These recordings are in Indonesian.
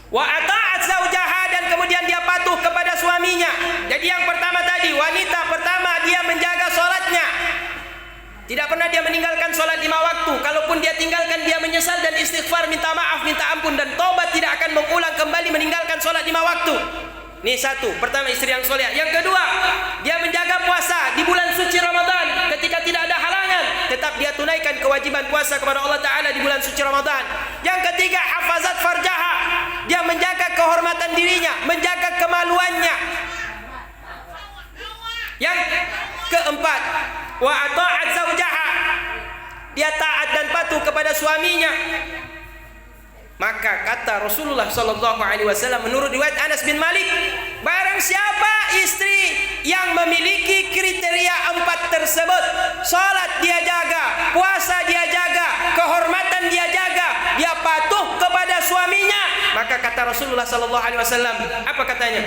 Wa ata'at zaujaha, dan kemudian dia patuh kepada suaminya. Jadi yang pertama tadi, wanita pertama dia menjaga sholatnya. Tidak pernah dia meninggalkan sholat 5 waktu. Kalaupun dia tinggalkan, dia menyesal dan istighfar, minta maaf, minta ampun, dan taubat, tidak akan mengulang kembali meninggalkan sholat 5 waktu. Ini satu, pertama istri yang soleh. Yang kedua, dia menjaga puasa di bulan suci Ramadan ketika tidak ada halangan, tetap dia tunaikan kewajiban puasa kepada Allah Ta'ala di bulan suci Ramadan. Yang ketiga, hafazat farjaha, dia menjaga kehormatan dirinya, menjaga kemaluannya. Yang keempat, wa ata'at zaujaha, dia taat dan patuh kepada suaminya. Maka kata Rasulullah sallallahu alaihi wasallam menurut riwayat Anas bin Malik, barang siapa istri yang memiliki kriteria 4 tersebut, salat dia jaga, puasa dia jaga, kehormatan dia jaga, dia patuh kepada suaminya, maka kata Rasulullah sallallahu alaihi wasallam, apa katanya?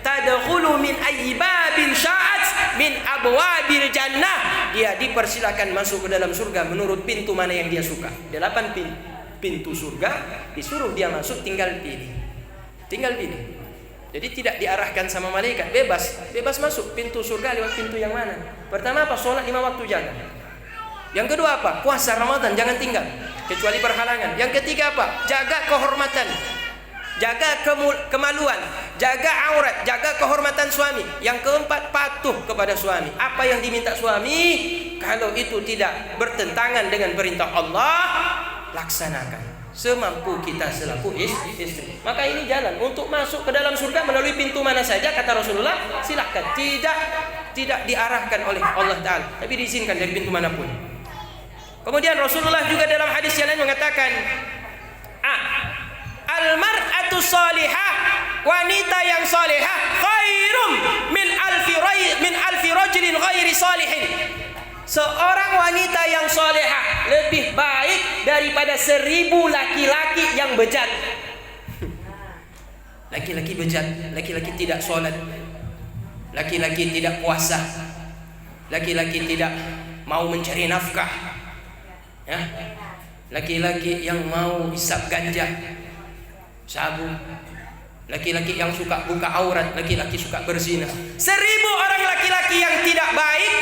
Tadkhulu min ayyi babin sya'at min abwabil jannah, dia dipersilakan masuk ke dalam surga menurut pintu mana yang dia suka. 8 pintu surga, disuruh dia masuk, tinggal pilih. Jadi tidak diarahkan sama malaikat, bebas masuk pintu surga lewat pintu yang mana. Pertama apa? Sholat 5 waktu jaga. Yang kedua apa? Puasa Ramadan jangan tinggal kecuali berhalangan. Yang ketiga apa? Jaga kehormatan, jaga kemaluan, jaga aurat, jaga kehormatan suami. Yang keempat, patuh kepada suami. Apa yang diminta suami, kalau itu tidak bertentangan dengan perintah Allah, laksanakan semampu kita selaku istri. Maka ini jalan untuk masuk ke dalam surga melalui pintu mana saja, kata Rasulullah, silahkan. Tidak diarahkan oleh Allah Ta'ala, tapi diizinkan dari pintu manapun. Kemudian Rasulullah juga dalam hadis yang lain mengatakan, al-mar'atu salihah, wanita yang salihah, khairum min alfi rajulin ghairi salihin. Seorang wanita yang salihah lebih baik daripada 1000 laki-laki yang bejat. Laki-laki bejat, laki-laki tidak sholat, laki-laki tidak puasa, laki-laki tidak mau mencari nafkah, ya, laki-laki yang mau hisap ganja, sabu, laki-laki yang suka buka aurat, laki-laki suka berzina. 1000 orang laki-laki yang tidak baik,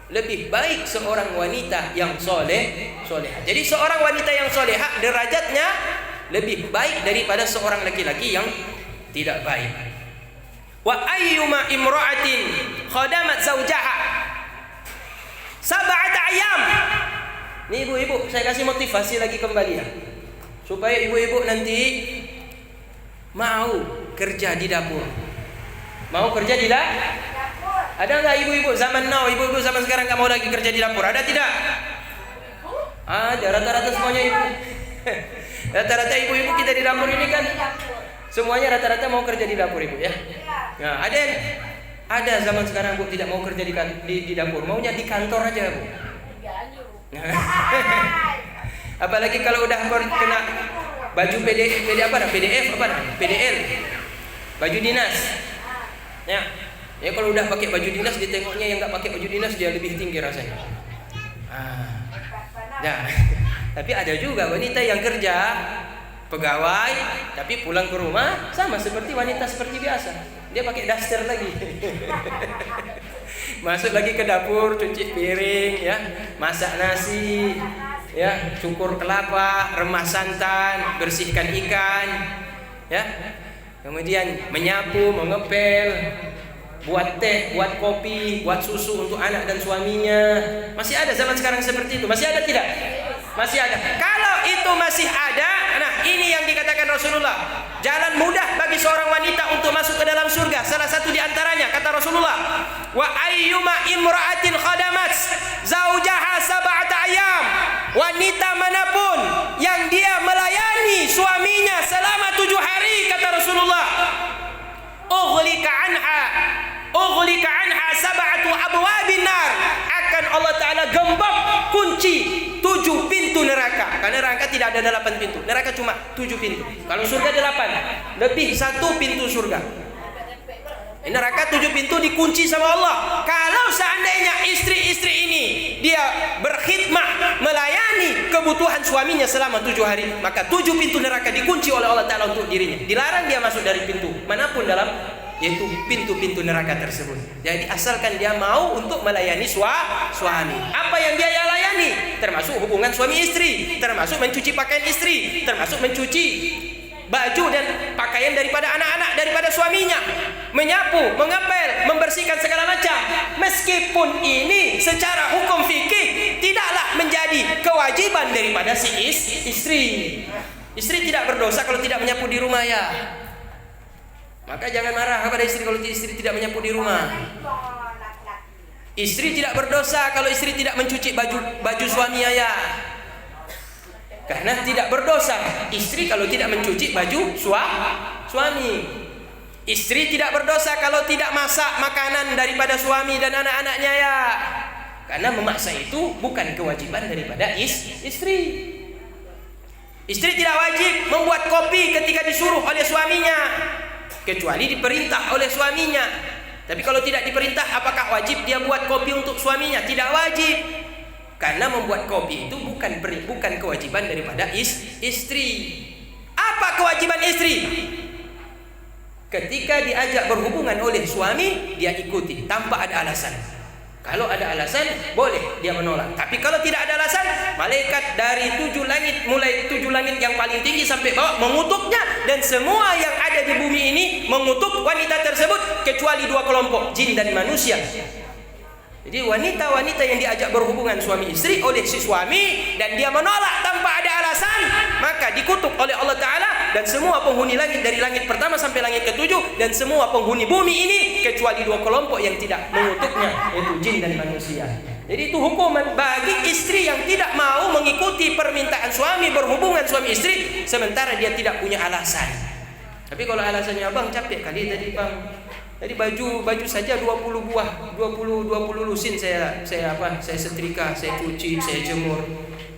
lebih baik seorang wanita yang solehah. Jadi seorang wanita yang solehah derajatnya lebih baik daripada seorang laki-laki yang tidak baik. Wa ayyuma imra'atin khadamat zawjaha sab'ata ayyam. Nih ibu-ibu, saya kasih motivasi lagi kembali ya, supaya ibu-ibu nanti mau kerja di dapur. Mau kerja di dapur? Ada nggak ibu-ibu zaman now, ibu-ibu zaman sekarang nggak mau lagi kerja di dapur? Ada tidak? Ada, rata-rata semuanya ibu. Rata-rata ibu-ibu kita di dapur ini kan semuanya rata-rata mau kerja di dapur ibu ya. Nah, ada zaman sekarang bu tidak mau kerja di dapur, maunya di kantor aja bu. Apalagi kalau udah kena baju PDL, baju dinas. Ya kalau udah pakai baju dinas, ditengoknya yang nggak pakai baju dinas dia lebih tinggi rasanya. Tapi ada juga wanita yang kerja pegawai, tapi pulang ke rumah sama seperti wanita seperti biasa. Dia pakai daster lagi, masuk lagi ke dapur, cuci piring, ya, masak nasi, ya, cukur kelapa, remas santan, bersihkan ikan, ya, kemudian menyapu, mengepel, buat teh, buat kopi, buat susu untuk anak dan suaminya. Masih ada zaman sekarang seperti itu? Masih ada tidak? Masih ada. Kalau itu masih ada, nah ini yang dikatakan Rasulullah, jalan mudah bagi seorang wanita untuk masuk ke dalam surga. Salah satu di antaranya kata Rasulullah, wa ayyuma imra'atin khadamat zaujaha sab'ata ayyam, wanita manapun yang dia melayani suaminya selama 7 hari, kata Rasulullah, Ughliqa anha sab'atu abwabin nar, akan Allah Ta'ala gembok kunci 7 pintu neraka. Karena neraka tidak ada 8 pintu, neraka cuma 7 pintu. Kalau surga 8, lebih 1 pintu surga. Neraka 7 pintu dikunci sama Allah. Kalau seandainya istri-istri ini dia berkhidmah, melayani kebutuhan suaminya selama 7 hari, maka 7 pintu neraka dikunci oleh Allah Ta'ala untuk dirinya. Dilarang dia masuk dari pintu manapun dalam yaitu pintu-pintu neraka tersebut. Jadi asalkan dia mau untuk melayani suami. Apa yang dia layani? Termasuk hubungan suami istri, termasuk mencuci pakaian istri, termasuk mencuci baju dan pakaian daripada anak-anak daripada suaminya, menyapu, mengepel, membersihkan segala macam. Meskipun ini secara hukum fikih tidaklah menjadi kewajiban daripada si istri. Istri tidak berdosa kalau tidak menyapu di rumah ya. Maka jangan marah kepada istri kalau istri tidak menyapu di rumah. Istri tidak berdosa kalau istri tidak mencuci baju suaminya ya. Karena tidak berdosa istri kalau tidak mencuci baju suami. Istri tidak berdosa kalau tidak masak makanan daripada suami dan anak-anaknya ya. Karena memaksa itu bukan kewajiban daripada istri. Istri tidak wajib membuat kopi ketika disuruh oleh suaminya, kecuali diperintah oleh suaminya. Tapi kalau tidak diperintah, apakah wajib dia buat kopi untuk suaminya? Tidak wajib. Karena membuat kopi itu bukan kewajiban daripada istri. Apa kewajiban istri? Ketika diajak berhubungan oleh suami, dia ikuti tanpa ada alasan. Kalau ada alasan, boleh dia menolak. Tapi kalau tidak ada alasan, malaikat dari 7 langit, mulai 7 langit yang paling tinggi sampai bawah mengutuknya, dan semua yang ada di bumi ini mengutuk wanita tersebut kecuali 2 kelompok, jin dan manusia. Jadi wanita-wanita yang diajak berhubungan suami istri oleh si suami dan dia menolak tanpa ada alasan, maka dikutuk oleh Allah Ta'ala dan semua penghuni langit dari langit pertama sampai langit ke-7 dan semua penghuni bumi ini kecuali 2 kelompok yang tidak mengutuknya, yaitu jin dan manusia. Jadi itu hukuman bagi istri yang tidak mau mengikuti permintaan suami berhubungan suami istri sementara dia tidak punya alasan. Tapi kalau alasannya, abang capek kali tadi bang, jadi baju saja 20 buah, 20 lusin saya setrika, saya cuci, saya jemur.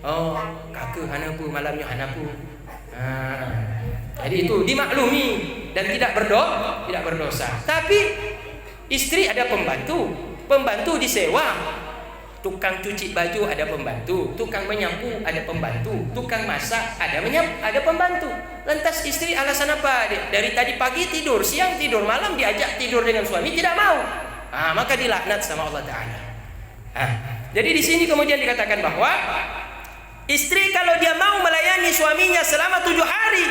Oh, kakak hanapu malamnya hanapu. Jadi itu dimaklumi dan tidak berdosa. Tapi istri ada pembantu disewa. Tukang cuci baju ada pembantu, tukang menyapu ada pembantu, tukang masak ada pembantu. Lantas istri alasan apa? Dari tadi pagi tidur, siang tidur, malam diajak tidur dengan suami tidak mau. Maka dilaknat sama Allah Ta'ala. Jadi di sini kemudian dikatakan bahwa istri kalau dia mau melayani suaminya selama 7 hari,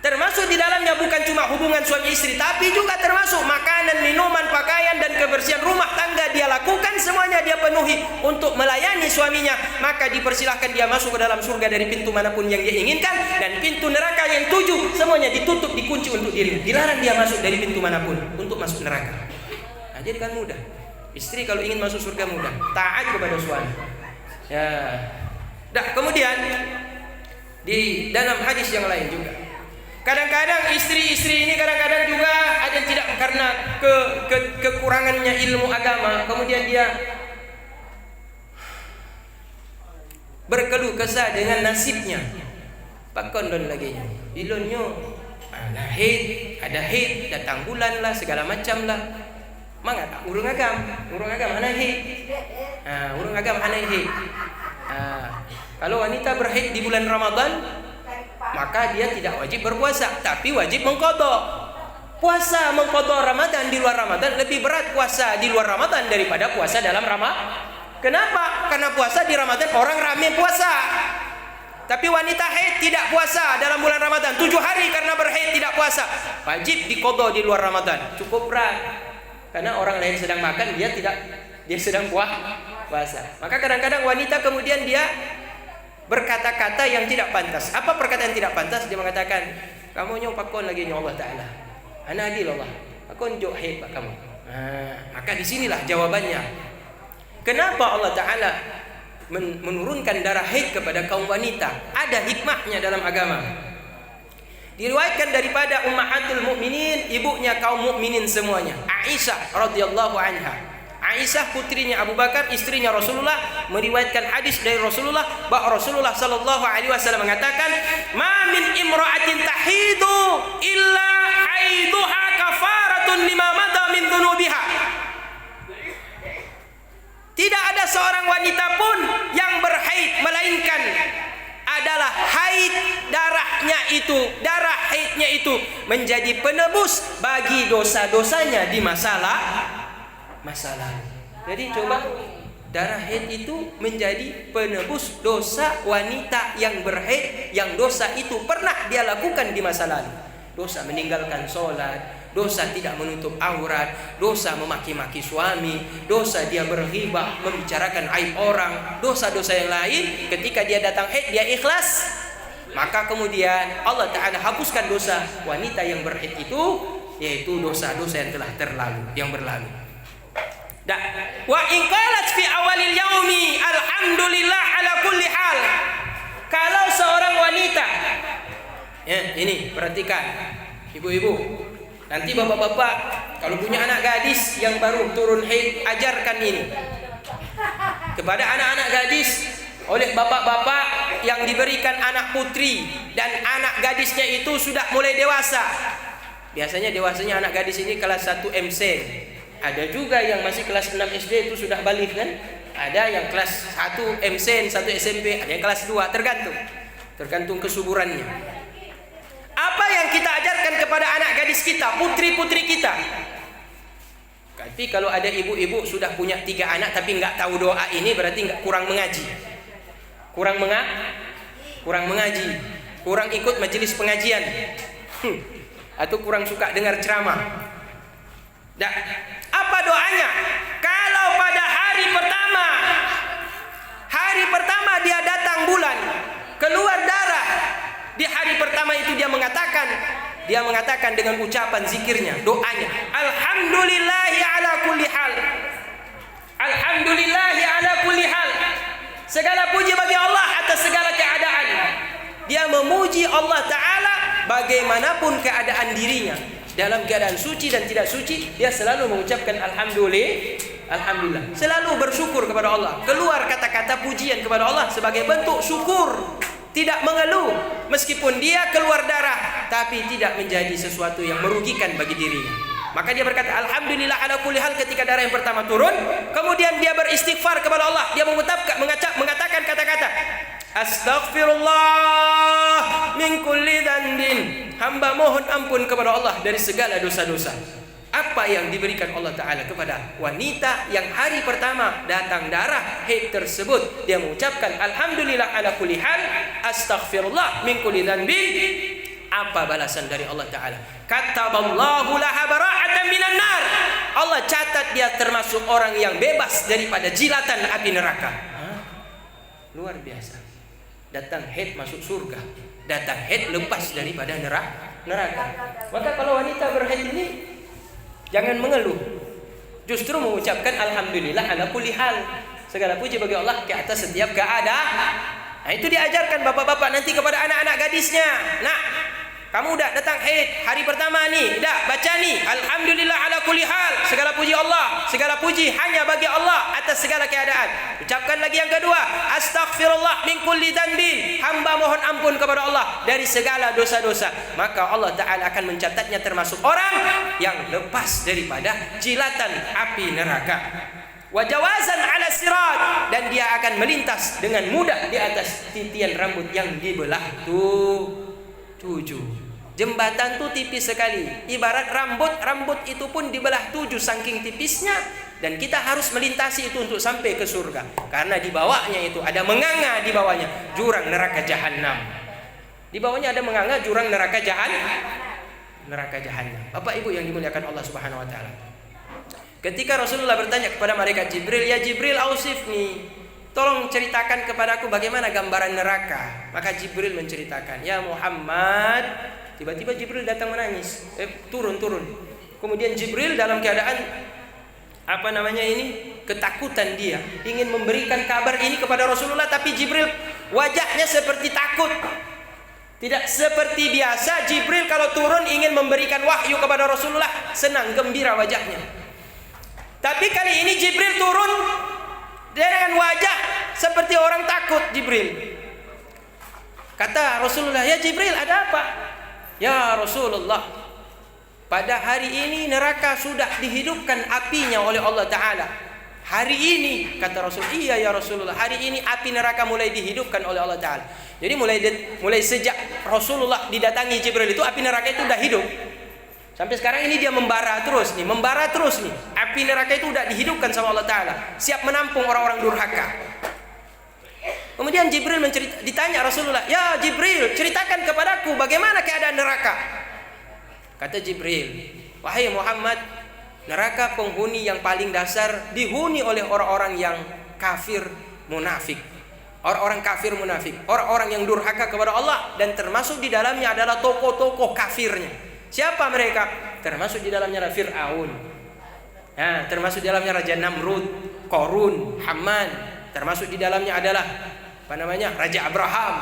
termasuk di dalamnya bukan cuma hubungan suami istri, tapi juga termasuk makanan, minuman, pakaian, dan kebersihan rumah tangga dia lakukan, semuanya dia penuhi untuk melayani suaminya, maka dipersilahkan dia masuk ke dalam surga dari pintu manapun yang dia inginkan, dan pintu neraka yang 7 semuanya ditutup, dikunci untuk diri. Dilarang dia masuk dari pintu manapun untuk masuk neraka. Jadi kan mudah. Istri kalau ingin masuk surga mudah, taat kepada suami. Ya. Kemudian di dalam hadis yang lain juga, kadang-kadang istri-istri ini kadang-kadang juga ada yang tidak karena kekurangannya ilmu agama, kemudian dia berkeluh kesah dengan nasibnya. Pakon don lagi, ilonyo ada haid, datang bulan lah, segala macam lah. Mangat urung agam anak haid. Urung agam anak haid. Kalau wanita berhaid di bulan Ramadan, maka dia tidak wajib berpuasa, tapi wajib mengqadha. Puasa mengqadha Ramadan di luar Ramadan lebih berat puasa di luar Ramadan daripada puasa dalam Ramadan. Kenapa? Karena puasa di Ramadan orang ramai puasa. Tapi wanita haid tidak puasa dalam bulan Ramadan 7 hari karena berhaid tidak puasa. Wajib diqadha di luar Ramadan. Cukup berat. Karena orang lain sedang makan, dia sedang puasa. Maka kadang-kadang wanita kemudian dia berkata-kata yang tidak pantas. Apa perkataan yang tidak pantas? Dia mengatakan, kamu nyong pakon lagi nyong Allah Ta'ala. Ana adil Allah. Pakon jok haid pak kamu. Maka disinilah jawabannya. Kenapa Allah Ta'ala menurunkan darah haid kepada kaum wanita? Ada hikmahnya dalam agama. Diriwayatkan daripada ummahatul mukminin, ibunya kaum mukminin semuanya, Aisyah radhiyallahu anha. Aisyah putrinya Abu Bakar, istrinya Rasulullah, meriwayatkan hadis dari Rasulullah bahwa Rasulullah sallallahu alaihi wasallam mengatakan, "Ma min imra'atin tahidu illa haiduha kafaratun lima madha min dhunubiha." Tidak ada seorang wanita pun yang berhaid melainkan adalah darah haidnya itu menjadi penebus bagi dosa-dosanya di masa lalu. Jadi coba, darah haid itu menjadi penebus dosa wanita yang berhaid, yang dosa itu pernah dia lakukan di masa lalu. Dosa meninggalkan sholat, dosa tidak menutup aurat, dosa memaki-maki suami, dosa dia berghibah, membicarakan aib orang, dosa-dosa yang lain. Ketika dia datang haid, dia ikhlas, maka kemudian Allah Ta'ala hapuskan dosa wanita yang berhaid itu, yaitu dosa-dosa yang telah berlalu. Wa in qalat fi awalil yaumi alhamdulillah ala kulli hal. Kalau seorang wanita, ya ini perhatikan ibu-ibu, nanti bapak-bapak kalau punya anak gadis yang baru turun haid, ajarkan ini kepada anak-anak gadis oleh bapak-bapak yang diberikan anak putri dan anak gadisnya itu sudah mulai dewasa. Biasanya dewasanya anak gadis ini kelas 1 MC. Ada juga yang masih kelas 6 SD itu sudah balik kan? Ada yang kelas 1 MC, 1 SMP, ada yang kelas 2, tergantung kesuburannya. Apa yang kita ajarkan kepada anak gadis kita, putri-putri kita? Tapi kalau ada ibu-ibu sudah punya 3 anak tapi nggak tahu doa ini, berarti kurang mengaji. Kurang mengaji, kurang ikut majelis pengajian, atau kurang suka dengar ceramah. Apa doanya? Kalau pada hari pertama dia datang bulan, keluar darah, di hari pertama itu dia mengatakan dengan ucapan zikirnya, doanya, alhamdulillahi ala kulli hal. Alhamdulillahi ala kulli hal. Segala puji bagi Allah atas segala keadaan. Dia memuji Allah Ta'ala bagaimanapun keadaan dirinya. Dalam keadaan suci dan tidak suci, dia selalu mengucapkan alhamdulillah. Selalu bersyukur kepada Allah. Keluar kata-kata pujian kepada Allah sebagai bentuk syukur. Tidak mengeluh. Meskipun dia keluar darah, tapi tidak menjadi sesuatu yang merugikan bagi dirinya. Maka dia berkata alhamdulillah ala kulli hal ketika darah yang pertama turun. Kemudian dia beristighfar kepada Allah. Dia mengatakan kata-kata astaghfirullah min kulli dzambin. Hamba mohon ampun kepada Allah dari segala dosa-dosa. Apa yang diberikan Allah Ta'ala kepada wanita yang hari pertama datang darah haid tersebut? Dia mengucapkan alhamdulillah ala kulli hal, astaghfirullah min kulli dzambin. Apa balasan dari Allah Ta'ala? Kataballahu laha bara'atan minan nar. Allah catat dia termasuk orang yang bebas daripada jilatan api neraka. Luar biasa. Datang haid masuk surga, datang haid lepas daripada neraka. Maka kalau wanita berhaid ini jangan mengeluh, justru mengucapkan alhamdulillah ala kulli hal. Segala puji bagi Allah ke atas setiap keadaan. Nah, itu diajarkan bapak-bapak nanti kepada anak-anak gadisnya. Nah, kamu udah datang haid hari pertama nih, dah baca nih alhamdulillah ala kulli hal. Segala puji Allah, segala puji hanya bagi Allah atas segala keadaan. Ucapkan lagi yang kedua, astaghfirullah min kulli dzambin. Hamba mohon ampun kepada Allah dari segala dosa-dosa. Maka Allah Ta'ala akan mencatatnya termasuk orang yang lepas daripada jilatan api neraka. Wajawazan ala sirat, dan dia akan melintas dengan mudah di atas titian rambut yang dibelah 7. Jembatan tuh tipis sekali. Ibarat rambut itu pun dibelah 7 saking tipisnya, dan kita harus melintasi itu untuk sampai ke surga. Karena di bawahnya itu ada menganga, di bawahnya jurang neraka jahanam. Di bawahnya ada menganga jurang neraka jahanam. Bapak Ibu yang dimuliakan Allah Subhanahu wa taala. Ketika Rasulullah bertanya kepada malaikat Jibril, "Ya Jibril, ausifni, tolong ceritakan kepadaku bagaimana gambaran neraka." Maka Jibril menceritakan, "Ya Muhammad." Tiba-tiba Jibril datang menangis. Turun. Kemudian Jibril dalam keadaan ketakutan, dia ingin memberikan kabar ini kepada Rasulullah, tapi Jibril wajahnya seperti takut. Tidak seperti biasa Jibril kalau turun ingin memberikan wahyu kepada Rasulullah, senang, gembira wajahnya. Tapi kali ini Jibril turun dengan wajah seperti orang takut. Jibril kata Rasulullah, "Ya Jibril, ada apa?" "Ya Rasulullah, pada hari ini neraka sudah dihidupkan apinya oleh Allah Ta'ala. Hari ini, kata Rasul, iya ya Rasulullah, hari ini api neraka mulai dihidupkan oleh Allah Ta'ala. Jadi mulai sejak Rasulullah didatangi Jibril itu, api neraka itu udah hidup. Sampai sekarang ini dia membara terus nih. Api neraka itu udah dihidupkan sama Allah Ta'ala, siap menampung orang-orang durhaka. Kemudian Jibril ditanya Rasulullah, ya Jibril, ceritakan kepadaku bagaimana keadaan neraka. Kata Jibril, wahai Muhammad, neraka penghuni yang paling dasar dihuni oleh orang-orang yang kafir munafik. Orang-orang kafir munafik, orang-orang yang durhaka kepada Allah, dan termasuk di dalamnya adalah tokoh-tokoh kafirnya. Siapa mereka? Termasuk di dalamnya adalah Fir'aun. Nah, termasuk di dalamnya Raja Namrud, Qarun, Haman. Termasuk di dalamnya adalah Raja Abraham.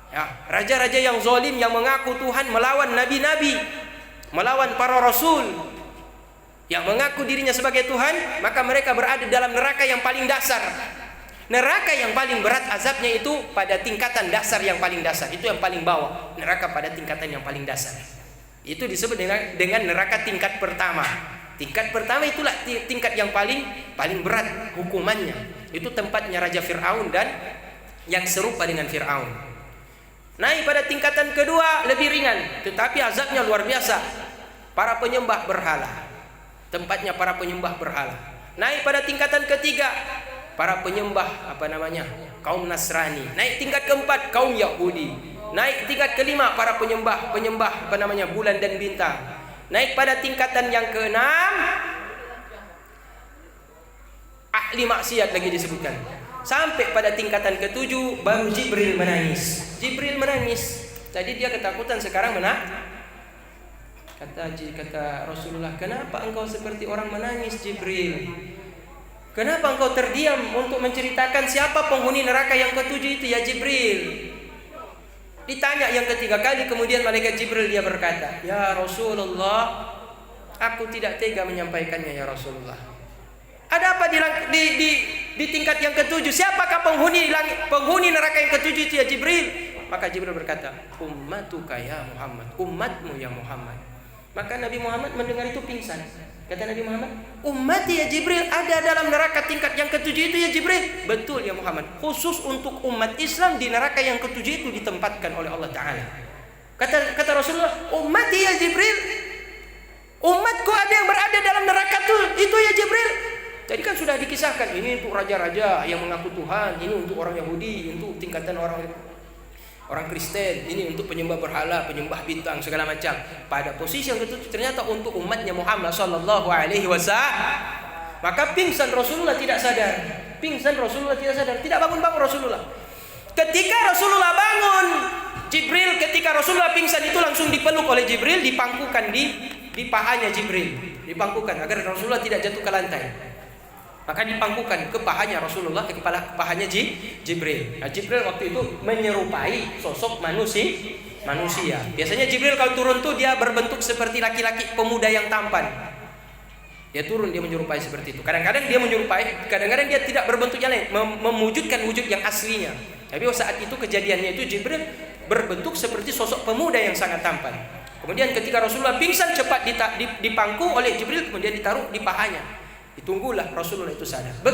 Ya, raja-raja yang zalim yang mengaku Tuhan, melawan nabi-nabi, melawan para rasul, yang mengaku dirinya sebagai Tuhan, maka mereka berada dalam neraka yang paling dasar. Neraka yang paling berat azabnya itu pada tingkatan dasar yang paling dasar, itu yang paling bawah. Neraka pada tingkatan yang paling dasar, itu disebut dengan neraka tingkat pertama. Tingkat pertama itulah tingkat yang paling berat hukumannya. Itu tempatnya Raja Fir'aun dan yang serupa dengan Fir'aun. Naik pada tingkatan kedua lebih ringan, tetapi azabnya luar biasa. Para penyembah berhala, tempatnya para penyembah berhala. Naik pada tingkatan ketiga, para penyembah kaum Nasrani. Naik tingkat keempat, kaum Yahudi. Naik tingkat kelima, para penyembah bulan dan bintang. Naik pada tingkatan yang keenam, ahli maksiat lagi disebutkan. Sampai pada tingkatan ketujuh baru Jibril menangis. Tadi dia ketakutan, sekarang Kata Rasulullah, kenapa engkau seperti orang menangis Jibril? Kenapa engkau terdiam untuk menceritakan siapa penghuni neraka yang ketujuh itu ya Jibril? Ditanya yang ketiga kali, kemudian malaikat Jibril dia berkata, ya Rasulullah, aku tidak tega menyampaikannya ya Rasulullah. Ada apa di tingkat yang ketujuh? Siapakah penghuni neraka yang ketujuh itu ya Jibril? Maka Jibril berkata, ummatuka ya Muhammad, umatmu ya Muhammad. Maka Nabi Muhammad mendengar itu pingsan. Kata Nabi Muhammad, ummati ya Jibril ada dalam neraka tingkat yang ketujuh itu ya Jibril? Betul ya Muhammad, khusus untuk umat Islam di neraka yang ketujuh itu ditempatkan oleh Allah Ta'ala. Kata Rasulullah, ummati ya Jibril, umatku ada yang berada dalam neraka itu ya Jibril. Jadi kan sudah dikisahkan, ini untuk raja-raja yang mengaku Tuhan, ini untuk orang Yahudi, untuk tingkatan orang Kristen, ini untuk penyembah berhala, penyembah bintang, segala macam. Pada posisi yang ketujuh ternyata untuk umatnya Muhammad sallallahu alaihi wasallam. Maka pingsan Rasulullah tidak sadar. Tidak bangun-bangun Rasulullah. Ketika Rasulullah bangun, Jibril ketika Rasulullah pingsan itu langsung dipeluk oleh Jibril, dipangkukan di pahanya Jibril. Dipangkukan agar Rasulullah tidak jatuh ke lantai. Maka dipangkukan ke pahanya Rasulullah, ke pahanya Jibril. Nah, Jibril waktu itu menyerupai sosok manusia. Biasanya Jibril kalau turun tuh dia berbentuk seperti laki-laki pemuda yang tampan. Dia turun, dia menyerupai seperti itu. Kadang-kadang dia menyerupai, kadang-kadang dia tidak berbentuk yang lain, memwujudkan wujud yang aslinya. Tapi saat itu kejadiannya itu Jibril berbentuk seperti sosok pemuda yang sangat tampan. Kemudian ketika Rasulullah pingsan, cepat dipangku oleh Jibril, kemudian ditaruh di pahanya. Ditunggulah Rasulullah itu sadar.